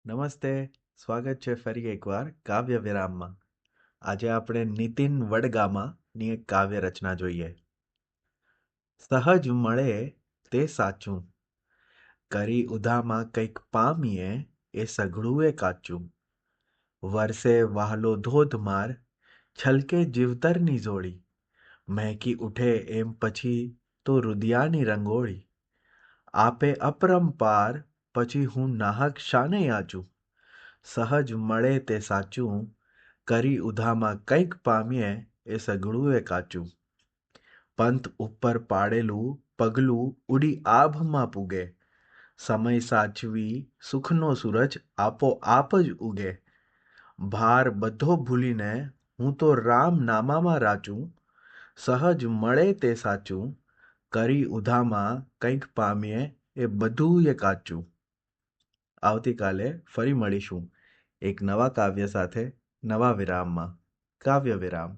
નમસ્તે. સ્વાગત છે ફરી એકવાર કાવ્ય વિરામમાં. આજે આપણે નીતિન વડગામાની એક કાવ્ય રચના જોઈએ. સહજ મળે તે સાચું, કરી ઉધામાં કંઈક પામીએ એ સઘળું એ કાચું. વરસે વહાલો ધોધમાર, છલકે જીવતરની જોડી, મહેકી ઉઠે એમ પછી તો રુદિયાની રંગોળી. આપે અપરંપાર, પછી હું નાહક શાને યાચું. સહજ મળે તે સાચું, કરી ઉધામાં કંઈક પામીએ એ સઘળું એ કાચું. પંથ ઉપર પાડેલું પગલું ઉડી આભમાં પૂગે, સમય સાચવી સુખનો સૂરજ આપોઆપ જ ઉગે. ભાર બધો ભૂલીને હું તો રામ નામામાં રાચું. સહજ મળે તે સાચું, કરી ઉધામાં કંઈક પામીએ એ બધું એ કાચું. આવતીકાલે ફરી મળીશું એક નવા કાવ્ય સાથે, નવા વિરામમાં. કાવ્ય વિરામ.